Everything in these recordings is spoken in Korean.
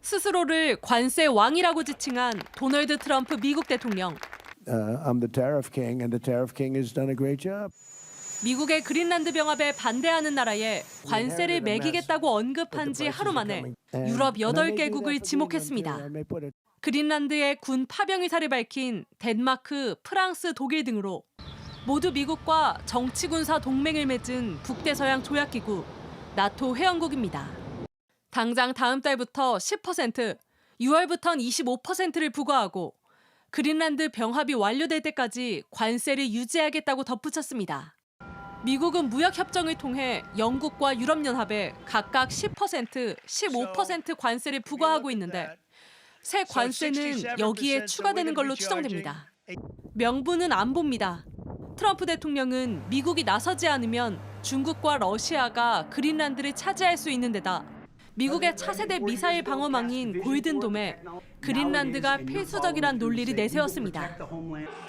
스스로를 관세 왕이라고 지칭한 도널드 트럼프 미국 대통령. I'm the tariff king, and the tariff king has done a great job. 미국의 그린란드 병합에 반대하는 나라에 관세를 매기겠다고 언급한 지 하루 만에 유럽 8개국을 지목했습니다. 그린란드의 군 파병 의사를 밝힌 덴마크, 프랑스, 독일 등으로 모두 미국과 정치군사 동맹을 맺은 북대서양 조약기구 나토 회원국입니다. 당장 다음 달부터 10%, 6월부턴 25%를 부과하고 그린란드 병합이 완료될 때까지 관세를 유지하겠다고 덧붙였습니다. 미국은 무역협정을 통해 영국과 유럽연합에 각각 10%, 15% 관세를 부과하고 있는데 새 관세는 여기에 추가되는 걸로 추정됩니다. 명분은 안보입니다. 트럼프 대통령은 미국이 나서지 않으면 중국과 러시아가 그린란드를 차지할 수 있는 데다 미국의 차세대 미사일 방어망인 골든돔에 그린란드가 필수적이란 논리를 내세웠습니다.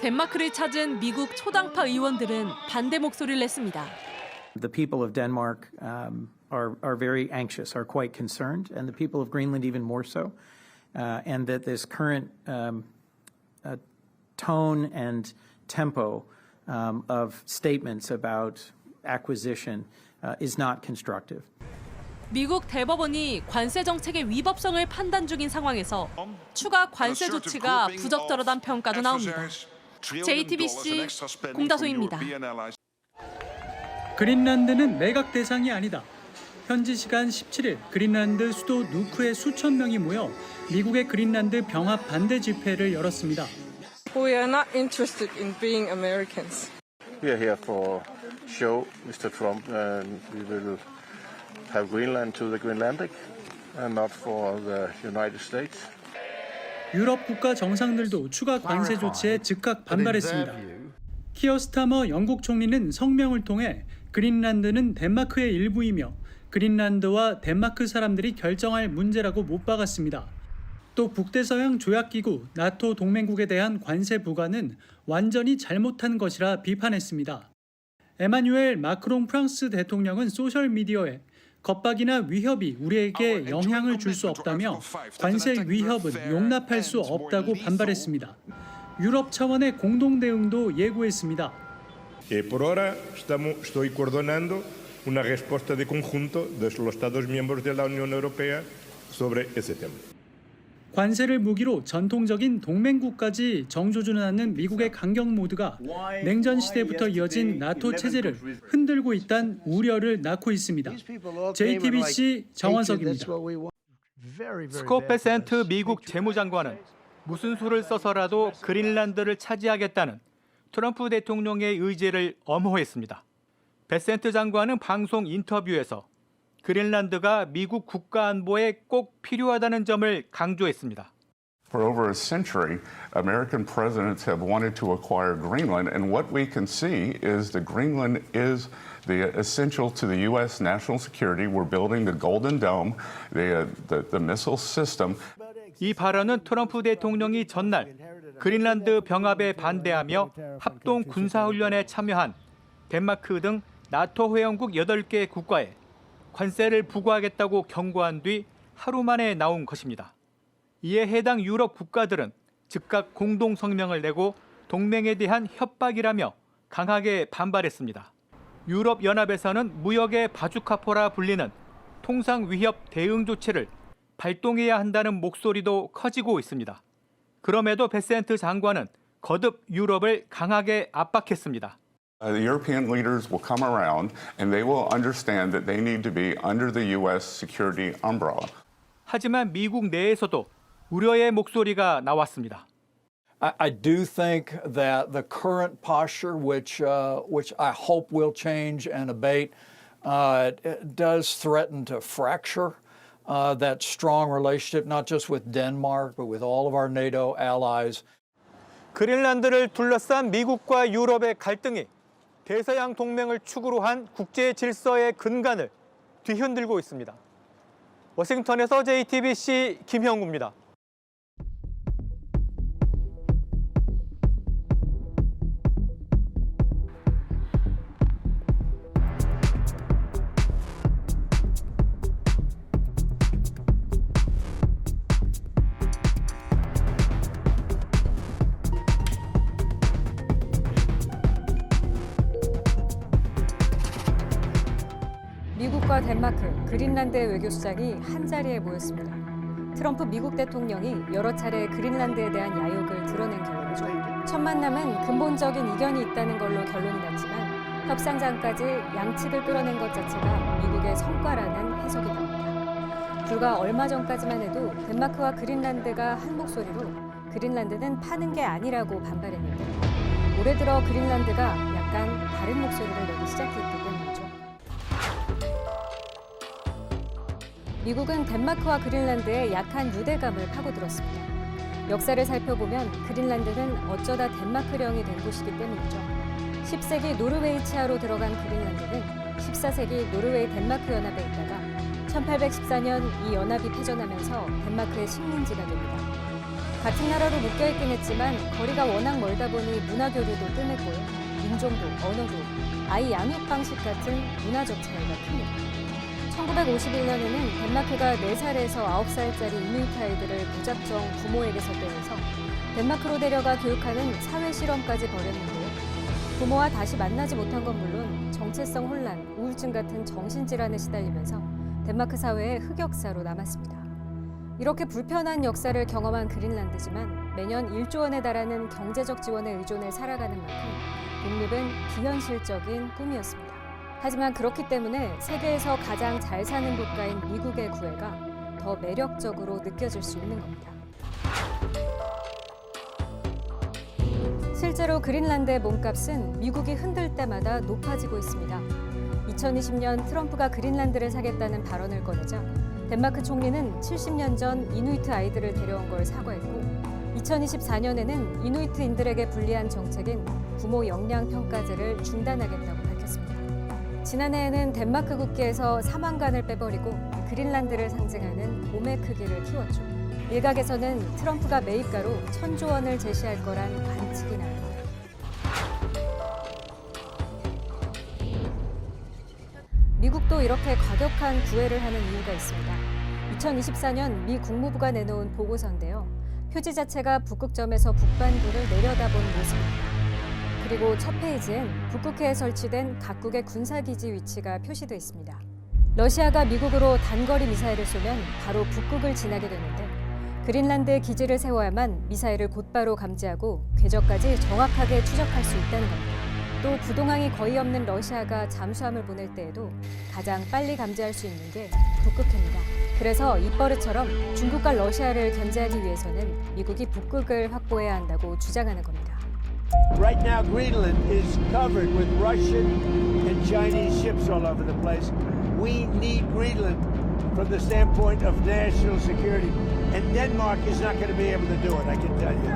덴마크를 찾은 미국 초당파 의원들은 반대 목소리를 냈습니다. The people of Denmark are very anxious, are quite concerned, and the people of Greenland even more so, and that this current tone and tempo of statements about acquisition is not constructive. 미국 대법원이 관세 정책의 위법성을 판단 중인 상황에서 추가 관세 조치가 부적절하다는 평가도 나옵니다. JTBC 공다소입니다. 그린란드는 매각 대상이 아니다. 현지 시간 17일 그린란드 수도 누크에 수천 명이 모여 미국의 그린란드 병합 반대 집회를 열었습니다. We are not interested in being Americans. We are here for show Mr. Trump and we will have Greenland to the Greenlandic and not for the United States. 유럽 국가 정상들도 추가 관세 조치에 즉각 반발했습니다. 키어 스타머 영국 총리는 성명을 통해 그린란드는 덴마크의 일부이며 그린란드와 덴마크 사람들이 결정할 문제라고 못 박았습니다. 또 북대서양 조약기구 나토 동맹국에 대한 관세 부과는 완전히 잘못한 것이라 비판했습니다. 에마뉴엘 마크롱 프랑스 대통령은 소셜미디어에 겁박이나 위협이 우리에게 영향을 줄 수 없다며 관세 위협은 용납할 수 없다고 반발했습니다. 유럽 차원의 공동 대응도 예고했습니다. Por ahora estoy coordinando una respuesta de conjunto de los Estados miembros de la Unión Europea sobre ese tema. 관세를 무기로 전통적인 동맹국까지 정조준하는 미국의 강경 모드가 냉전 시대부터 이어진 나토 체제를 흔들고 있다는 우려를 낳고 있습니다. JTBC 정원석입니다. 스콧 베센트 미국 재무장관은 무슨 수를 써서라도 그린란드를 차지하겠다는 트럼프 대통령의 의지를 엄호했습니다. 베센트 장관은 방송 인터뷰에서 그린란드가 미국 국가 안보에 꼭 필요하다는 점을 강조했습니다. For over a century, American presidents have wanted to acquire Greenland, and what we can see is that Greenland is the essential to the U.S. national security. We're building the Golden Dome, the missile system. 이 발언은 트럼프 대통령이 전날 그린란드 병합에 반대하며 합동 군사훈련에 참여한 덴마크 등 나토 회원국 8개 국가에 관세를 부과하겠다고 경고한 뒤 하루 만에 나온 것입니다. 이에 해당 유럽 국가들은 즉각 공동 성명을 내고 동맹에 대한 협박이라며 강하게 반발했습니다. 유럽 연합에서는 무역의 바주카포라 불리는 통상 위협 대응 조치를 발동해야 한다는 목소리도 커지고 있습니다. 그럼에도 베센트 장관은 거듭 유럽을 강하게 압박했습니다. The European leaders will come around and they will understand that they need to be under the U.S. security umbrella. 하지만 미국 내에서도 우려의 목소리가 나왔습니다. I do think that the current posture, which I hope will change and abate, does threaten to fracture that strong relationship, not just with Denmark, but with all of our NATO allies. 그린란드를 둘러싼 미국과 유럽의 갈등이 대서양 동맹을 축으로 한 국제 질서의 근간을 뒤흔들고 있습니다. 워싱턴에서 JTBC 김형구입니다. 미국과 덴마크, 그린란드의 외교수장이 한자리에 모였습니다. 트럼프 미국 대통령이 여러 차례 그린란드에 대한 야욕을 드러낸 결과죠. 첫 만남은 근본적인 이견이 있다는 걸로 결론이 났지만 협상장까지 양측을 끌어낸 것 자체가 미국의 성과라는 해석이 나옵니다. 불과 얼마 전까지만 해도 덴마크와 그린란드가 한 목소리로 그린란드는 파는 게 아니라고 반발했는데 올해 들어 그린란드가 약간 다른 목소리를 내기 시작했기 때문이죠. 미국은 덴마크와 그린란드의 약한 유대감을 파고들었습니다. 역사를 살펴보면 그린란드는 어쩌다 덴마크령이 된 곳이기 때문이죠. 10세기 노르웨이 치하로 들어간 그린란드는 14세기 노르웨이 덴마크 연합에 있다가 1814년 이 연합이 패전하면서 덴마크의 식민지가 됩니다. 같은 나라로 묶여있긴 했지만 거리가 워낙 멀다 보니 문화 교류도 뜸했고요. 인종도, 언어도, 아이 양육 방식 같은 문화적 차이가 큽니다. 1951년에는 덴마크가 4살에서 9살짜리 이누이트 아이들을 무작정 부모에게서 떼어서 덴마크로 데려가 교육하는 사회 실험까지 벌였는데요. 부모와 다시 만나지 못한 건 물론 정체성 혼란, 우울증 같은 정신질환에 시달리면서 덴마크 사회의 흑역사로 남았습니다. 이렇게 불편한 역사를 경험한 그린란드지만 매년 1조 원에 달하는 경제적 지원에 의존해 살아가는 만큼 독립은 비현실적인 꿈이었습니다. 하지만 그렇기 때문에 세계에서 가장 잘 사는 국가인 미국의 구애가 더 매력적으로 느껴질 수 있는 겁니다. 실제로 그린란드의 몸값은 미국이 흔들 때마다 높아지고 있습니다. 2020년 트럼프가 그린란드를 사겠다는 발언을 꺼내자 덴마크 총리는 70년 전 이누이트 아이들을 데려온 걸 사과했고 2024년에는 이누이트인들에게 불리한 정책인 부모 역량 평가제를 중단하겠다고 밝혔습니다. 지난해에는 덴마크 국기에서 사망관을 빼버리고 그린란드를 상징하는 곰의 크기를 키웠죠. 일각에서는 트럼프가 매입가로 1,000조 원을 제시할 거란 관측이 나옵니다. 미국도 이렇게 과격한 구애를 하는 이유가 있습니다. 2024년 미 국무부가 내놓은 보고서인데요. 표지 자체가 북극점에서 북반구를 내려다본 모습입니다. 그리고 첫 페이지엔 북극해에 설치된 각국의 군사기지 위치가 표시되어 있습니다. 러시아가 미국으로 단거리 미사일을 쏘면 바로 북극을 지나게 되는데 그린란드에 기지를 세워야만 미사일을 곧바로 감지하고 궤적까지 정확하게 추적할 수 있다는 겁니다. 또 부동항이 거의 없는 러시아가 잠수함을 보낼 때에도 가장 빨리 감지할 수 있는 게 북극해입니다. 그래서 입버릇처럼 중국과 러시아를 견제하기 위해서는 미국이 북극을 확보해야 한다고 주장하는 겁니다. Right now, Greenland is covered with Russian and Chinese ships all over the place. We need Greenland from the standpoint of national security. And Denmark is not going to be able to do it, I can tell you.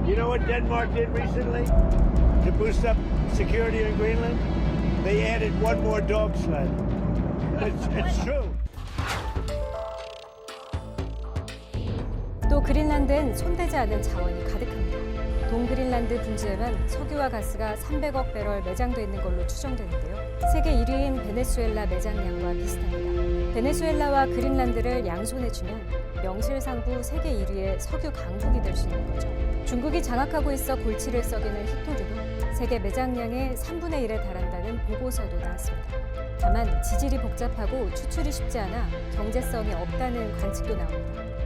You know what Denmark did recently to boost up security in Greenland? They added one more dog sled. It's true. 또 그린란드엔 손대지 않은 자원이 가득합니다. 동그린란드 분지에만 석유와 가스가 300억 배럴 매장돼 있는 걸로 추정되는데요. 세계 1위인 베네수엘라 매장량과 비슷합니다. 베네수엘라와 그린란드를 양손에 쥐면 명실상부 세계 1위의 석유 강국이 될 수 있는 거죠. 중국이 장악하고 있어 골치를 썩이는 히토류도 세계 매장량의 3분의 1에 달한다는 보고서도 나왔습니다. 다만 지질이 복잡하고 추출이 쉽지 않아 경제성이 없다는 관측도 나옵니다.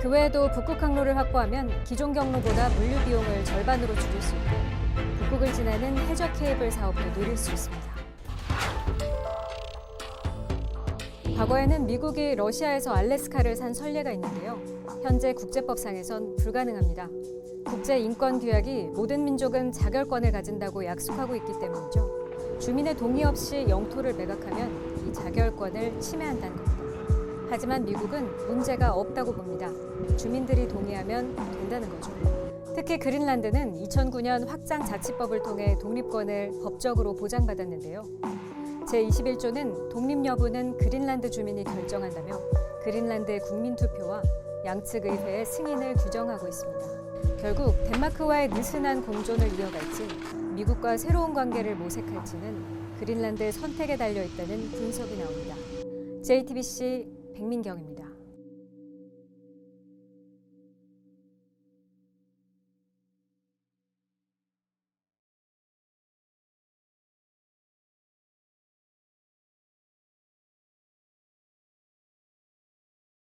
그 외에도 북극 항로를 확보하면 기존 경로보다 물류 비용을 절반으로 줄일 수 있고 북극을 지나는 해저 케이블 사업도 누릴 수 있습니다. 과거에는 미국이 러시아에서 알래스카를 산 선례가 있는데요. 현재 국제법상에선 불가능합니다. 국제인권규약이 모든 민족은 자결권을 가진다고 약속하고 있기 때문이죠. 주민의 동의 없이 영토를 매각하면 이 자결권을 침해한다는 겁니다. 하지만 미국은 문제가 없다고 봅니다. 주민들이 동의하면 된다는 거죠. 특히 그린란드는 2009년 확장자치법을 통해 독립권을 법적으로 보장받았는데요. 제21조는 독립 여부는 그린란드 주민이 결정한다며 그린란드의 국민투표와 양측 의회의 승인을 규정하고 있습니다. 결국 덴마크와의 느슨한 공존을 이어갈지 미국과 새로운 관계를 모색할지는 그린란드의 선택에 달려있다는 분석이 나옵니다. JTBC 백민경입니다.